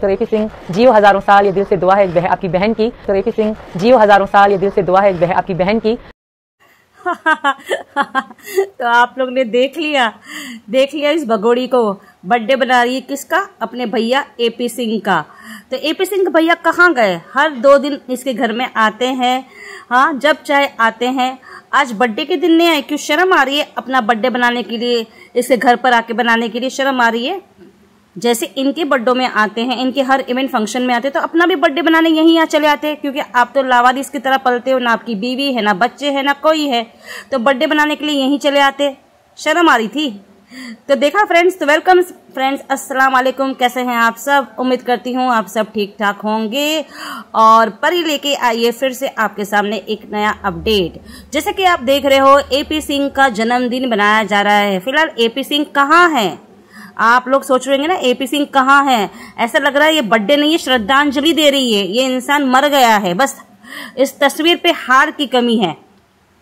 तो एपी सिंह जियो हजारों साल, ये दिल से दुआ है आपकी बहन की। तो एपी सिंह जियो हजारों साल, ये दिल से दुआ है आपकी बहन की। तो आप लोग ने देख लिया इस भगोड़ी को। बर्थडे बना रही है किसका? अपने भैया एपी सिंह का। तो एपी सिंह भैया कहाँ गए? हर 2 दिन इसके घर में आते हैं, हाँ जब चाहे आते हैं। आज बर्थडे के दिन नहीं आए, क्यों? शर्म आ रही है अपना बर्थडे बनाने के लिए, इसके घर पर आके बनाने के लिए शर्म आ रही है। जैसे इनके बर्थडे में आते हैं, इनके हर इवेंट फंक्शन में आते हैं, तो अपना भी बर्थडे बनाने यहीं यहाँ चले आते हैं, क्योंकि आप तो लावारिस की तरह पलते हो, ना आपकी बीवी है, ना बच्चे हैं, ना कोई है, तो बर्थडे बनाने के लिए यहीं चले आते। शर्म आ रही थी। तो देखा फ्रेंड्स, तो वेलकम फ्रेंड्स, अस्सलाम वालेकुम। कैसे हैं आप सब? उम्मीद करती हूँ आप सब ठीक ठाक होंगे। और परी लेके आइए फिर से आपके सामने एक नया अपडेट। जैसे कि आप देख रहे हो, एपी सिंह का जन्मदिन बनाया जा रहा है। फिलहाल एपी सिंह कहाँ है? आप लोग सोच रहे हैं ना, एपी सिंह कहाँ है? ऐसा लग रहा है ये बर्थडे नहीं है, श्रद्धांजलि दे रही है। ये इंसान मर गया है, बस इस तस्वीर पे हार की कमी है।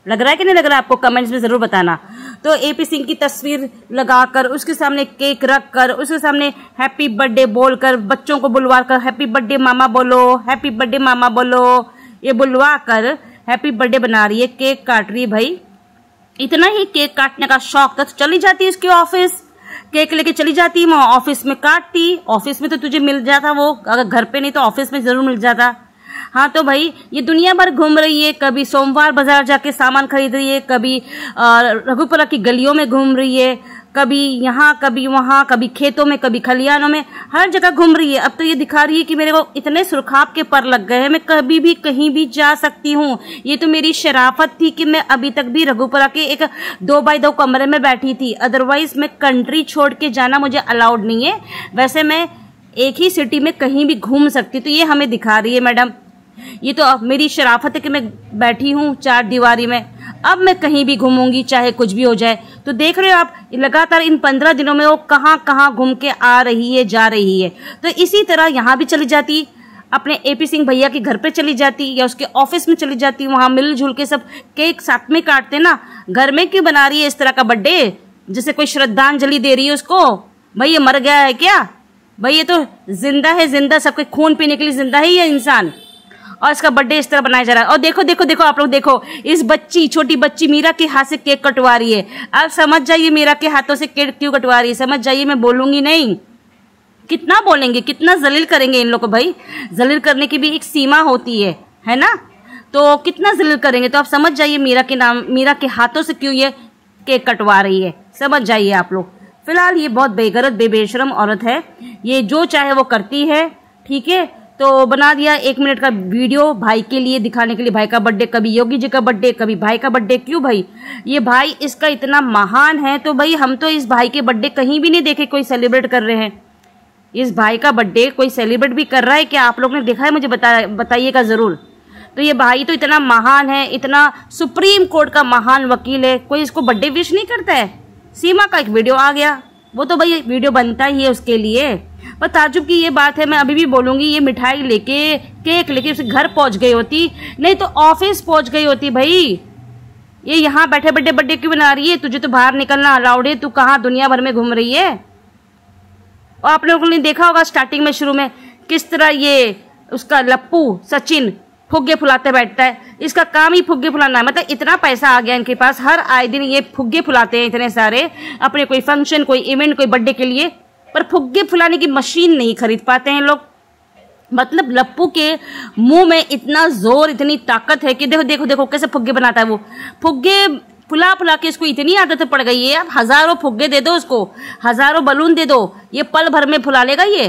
लग रहा है कि नहीं लग रहा है? आपको कमेंट्स में जरूर बताना। तो एपी सिंह की तस्वीर लगाकर, उसके सामने केक रखकर, उसके सामने हैप्पी बर्थडे बोलकर, बच्चों को बुलवा कर हैप्पी बर्थडे मामा बोलो, हैप्पी बर्थडे मामा बोलो, ये बुलवा कर हैप्पी बर्थडे बना रही है, केक काट रही है। भाई इतना ही केक काटने का शौक था तो चली जाती इसके ऑफिस, केक लेके चली जाती, वहां ऑफिस में काटती। ऑफिस में तो तुझे मिल जाता वो, अगर घर पे नहीं तो ऑफिस में जरूर मिल जाता। हाँ तो भाई ये दुनिया भर घूम रही है, कभी सोमवार बाजार जाके सामान खरीद रही है, कभी रघुपुरा की गलियों में घूम रही है, कभी यहाँ कभी वहाँ, कभी खेतों में, कभी खलियानों में, हर जगह घूम रही है। अब तो ये दिखा रही है कि मेरे को इतने सुरखाब के पर लग गए हैं, मैं कभी भी कहीं भी जा सकती हूँ। ये तो मेरी शराफत थी कि मैं अभी तक भी रघुपुरा के एक 2x2 कमरे में बैठी थी, अदरवाइज मैं कंट्री छोड़ के जाना मुझे अलाउड नहीं है। वैसे मैं एक ही सिटी में कहीं भी घूम सकती। तो ये हमें दिखा रही है मैडम, ये तो मेरी शराफत है कि मैं बैठी हूँ 4 दीवारी में, अब मैं कहीं भी घूमूंगी चाहे कुछ भी हो जाए। तो देख रहे हो आप, लगातार इन 15 दिनों में वो कहाँ कहाँ घूम के आ रही है, जा रही है। तो इसी तरह यहाँ भी चली जाती, अपने एपी सिंह भैया के घर पे चली जाती या उसके ऑफिस में चली जाती, वहां मिलजुल के सब केक साथ में काटते ना। घर में क्यों बना रही है इस तरह का बर्थडे, जैसे कोई श्रद्धांजलि दे रही है उसको? भाई ये मर गया है क्या? भाई ये तो जिंदा है, जिंदा सबके खून पीने के लिए जिंदा है ये इंसान, और इसका बर्थडे इस तरह बनाया जा रहा है। और देखो देखो देखो आप लोग देखो, इस बच्ची, छोटी बच्ची मीरा के हाथ से केक कटवा रही है। आप समझ जाइए मीरा के हाथों से केक क्यों कटवा रही है, समझ जाइए। मैं बोलूंगी नहीं, कितना बोलेंगे, कितना जलील करेंगे इन लोग को। भाई जलील करने की भी एक सीमा होती है ना? तो कितना जलील करेंगे। तो आप समझ जाइए मीरा के हाथों से क्यों ये केक कटवा रही है, समझ जाइए आप लोग। फिलहाल ये बहुत बेगरत बेशरम औरत है, ये जो चाहे वो करती है, ठीक है। तो बना दिया 1 मिनट का वीडियो भाई के लिए दिखाने के लिए, भाई का बर्थडे, कभी योगी जी का बर्थडे, कभी भाई का बर्थडे। क्यों भाई? ये भाई इसका इतना महान है, तो भाई हम तो इस भाई के बर्थडे कहीं भी नहीं देखे कोई सेलिब्रेट कर रहे हैं। इस भाई का बर्थडे कोई सेलिब्रेट भी कर रहा है क्या? आप लोग ने देखा है? मुझे बताइएगा जरूर। तो ये भाई तो इतना महान है, इतना सुप्रीम कोर्ट का महान वकील है, कोई इसको बर्थडे विश नहीं करता है। सीमा का एक वीडियो आ गया, वो तो भाई वीडियो बनता ही है उसके लिए। पर ताजुब की ये बात है, मैं अभी भी बोलूंगी, ये मिठाई लेके, केक लेके उसके घर पहुंच गई होती, नहीं तो ऑफिस पहुंच गई होती। भाई ये यहाँ बैठे बैठे बर्थडे क्यों बना रही है? तुझे तो बाहर निकलना अलाउड है, तू कहाँ दुनिया भर में घूम रही है? और आप लोगों ने देखा होगा स्टार्टिंग में, शुरू में किस तरह ये उसका लप्पू सचिन फुग्गे फुलाते बैठता है। इसका काम ही फुग्गे फुलाना है। मतलब इतना पैसा आ गया इनके पास, हर आए दिन ये फुग्गे फुलाते हैं इतने सारे, अपने कोई फंक्शन, कोई इवेंट, कोई बर्थडे के लिए। पर फुग्गे फुलाने की मशीन नहीं खरीद पाते हैं लोग। मतलब लप्पू के मुंह में इतना जोर, इतनी ताकत है कि देखो देखो देखो कैसे फुग्गे बनाता है वो। फुग्गे फुला फुला के इसको इतनी आदत पड़ गई है, अब हजारों फुग्गे दे दो उसको, हजारों बलून दे दो, ये पल भर में फुला लेगा ये।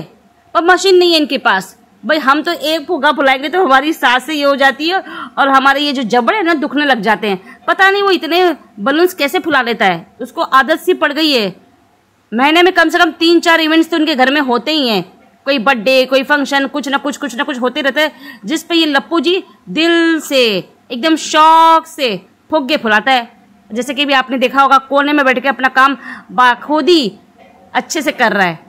पर मशीन नहीं है इनके पास। भाई हम तो एक फुग्गा फुलाएंगे तो हमारी सांसें ये हो जाती है, और हमारे ये जो जबड़े ना दुखने लग जाते हैं। पता नहीं वो इतने बलून्स कैसे फुला लेता है, उसको आदत सी पड़ गई है। महीने में कम से कम 3-4 इवेंट्स तो उनके घर में होते ही हैं, कोई बर्थडे, कोई फंक्शन, कुछ ना कुछ होते रहते हैं, जिस पे ये लप्पू जी दिल से एकदम शौक से फुग्गे फुलाता है। जैसे कि भी आपने देखा होगा, कोने में बैठ के अपना काम बाखुदी अच्छे से कर रहा है।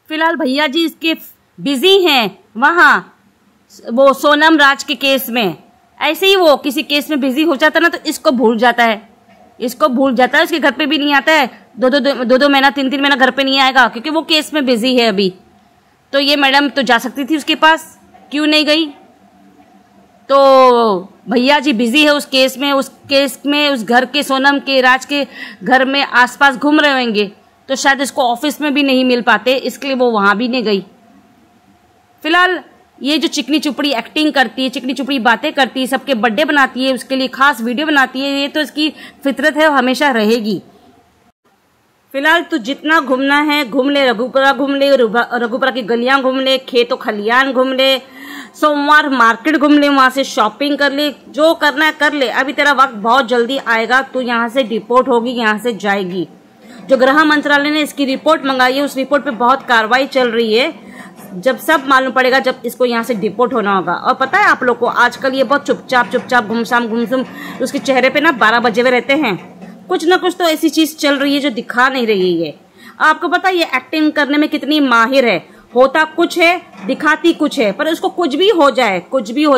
फिलहाल भैया जी इसके बिजी हैं वहां, वो सोनम राज के केस में। ऐसे ही वो किसी केस में बिजी हो जाता ना, तो इसको भूल जाता है, उसके घर पे भी नहीं आता है। 2-2 महीना 3-3 महीना घर पे नहीं आएगा, क्योंकि वो केस में बिजी है अभी। तो ये मैडम तो जा सकती थी उसके पास, क्यों नहीं गई? तो भैया जी बिजी है उस केस में, उस घर के, सोनम के, राज के घर में आसपास घूम रहे होंगे, तो शायद इसको ऑफिस में भी नहीं मिल पाते, इसके लिए वो वहां भी नहीं गई। फिलहाल ये जो चिकनी चुपड़ी एक्टिंग करती है, चिकनी चुपड़ी बातें करती है, सबके बर्थडे बनाती है, उसके लिए खास वीडियो बनाती है, ये तो इसकी फितरत है, हमेशा रहेगी। फिलहाल तो जितना घूमना है घूम ले, रघुपुरा घूम ले, रघुपुरा की गलियां घूम ले, खेतों खलियान घूम ले, सोमवार मार्केट घूम ले, वहां से शॉपिंग कर ले, जो करना है कर ले। अभी तेरा वक्त बहुत जल्दी आएगा, तू यहाँ से डिपोर्ट होगी, यहाँ से जाएगी। जो गृह मंत्रालय ने इसकी रिपोर्ट मंगाई है, उस रिपोर्ट पे बहुत कार्रवाई चल रही है। जब सब मालूम पड़ेगा, जब इसको यहाँ से डिपोर्ट होना होगा। और पता है आप लोग को, आजकल ये बहुत चुपचाप घुमसुम उसके चेहरे पे ना 12 बजे हुए रहते हैं। कुछ ना कुछ तो ऐसी चीज चल रही है जो दिखा नहीं रही है। आपको पता है ये एक्टिंग करने में कितनी माहिर है, होता कुछ है दिखाती कुछ है, पर उसको कुछ भी हो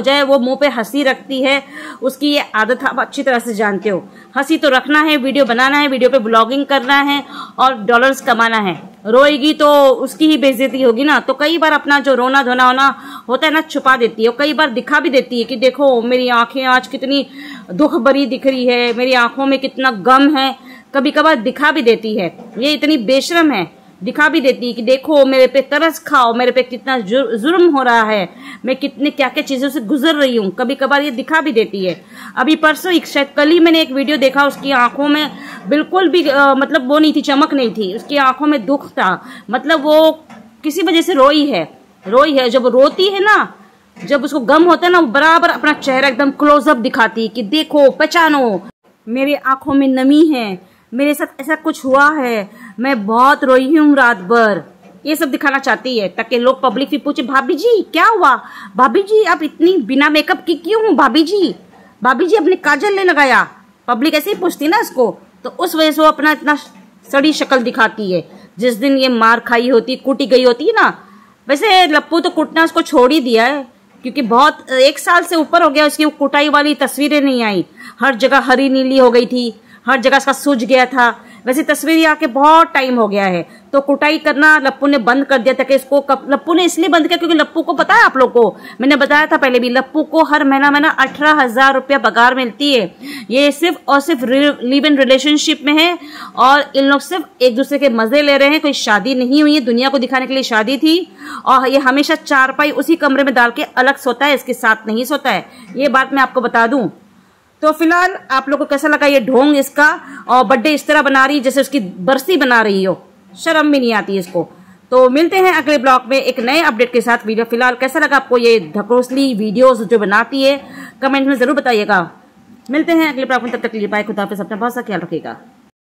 जाए वो मुंह पे हंसी रखती है। उसकी ये आदत आप अच्छी तरह से जानते हो। हंसी तो रखना है, वीडियो बनाना है, वीडियो पे ब्लॉगिंग करना है और डॉलर्स कमाना है। रोएगी तो उसकी ही बेइज्जती होगी ना। तो कई बार अपना जो रोना धोना होना होता है ना, छुपा देती है, कई बार दिखा भी देती है कि देखो मेरी आंखें आज कितनी दुख भरी दिख रही है, मेरी आंखों में कितना गम है। कभी कभार दिखा भी देती है, ये इतनी बेशरम है, दिखा भी देती है कि देखो मेरे पे तरस खाओ, मेरे पे कितना जुर्म हो रहा है, मैं कितने क्या क्या चीजों से गुजर रही हूँ। कभी कभार ये दिखा भी देती है। अभी परसों शायद कल ही मैंने एक वीडियो देखा, उसकी आंखों में बिल्कुल भी मतलब वो नहीं थी, चमक नहीं थी, उसकी आंखों में दुख था। मतलब वो किसी वजह से रोई है। जब रोती है ना, जब उसको गम होता है ना, वो बराबर अपना चेहरा एकदम क्लोजअप दिखाती है कि देखो पहचानो, मेरी आंखों में नमी है, मेरे साथ ऐसा कुछ हुआ है, मैं बहुत रोई हूँ रात भर। ये सब दिखाना चाहती है ताकि लोग पब्लिक भी पूछे भाभी जी क्या हुआ, भाभी जी आप इतनी बिना मेकअप की क्यों हूँ, भाभी जी अपने काजल ने लगाया। पब्लिक ऐसे ही पूछती ना इसको, तो उस वजह से वो अपना इतना सड़ी शक्ल दिखाती है। जिस दिन ये मार खाई होती, कूटी गई होती है ना, वैसे लप्पू तो कुटना उसको छोड़ ही दिया है, क्योंकि बहुत 1 साल से ऊपर हो गया, उसकी कुटाई वाली तस्वीरें नहीं आई। हर जगह हरी नीली हो गई थी, हर जगह इसका सूज गया था। वैसे तस्वीरें आके बहुत टाइम हो गया है, तो कुटाई करना लप्पू ने बंद कर दिया था। कि इसको लप्पू ने इसलिए बंद किया क्योंकि लप्पू को पता है, आप लोग को मैंने बताया था पहले भी, लप्पू को हर महीना 18,000 रुपया पगार मिलती है। ये सिर्फ और सिर्फ लिव इन रिलेशनशिप में है और इन लोग सिर्फ एक दूसरे के मजे ले रहे हैं। कोई शादी नहीं हुई है, दुनिया को दिखाने के लिए शादी थी। और ये हमेशा चारपाई उसी कमरे में डाल के अलग सोता है, इसके साथ नहीं सोता है। ये बात मैं आपको बता दूं। तो फिलहाल आप लोगों को कैसा लगा ये ढोंग इसका, और बर्थडे इस तरह बना रही जैसे उसकी बरसी बना रही हो, शर्म भी नहीं आती इसको। तो मिलते हैं अगले ब्लॉग में एक नए अपडेट के साथ। वीडियो फिलहाल कैसा लगा आपको ये ढकोसली वीडियोस जो बनाती है, कमेंट में जरूर बताइएगा। मिलते हैं अगले ब्लॉग में, तब तक के लिए बाय, खुदा हाफिज़, अपना बहुत सा ख्याल रखिएगा।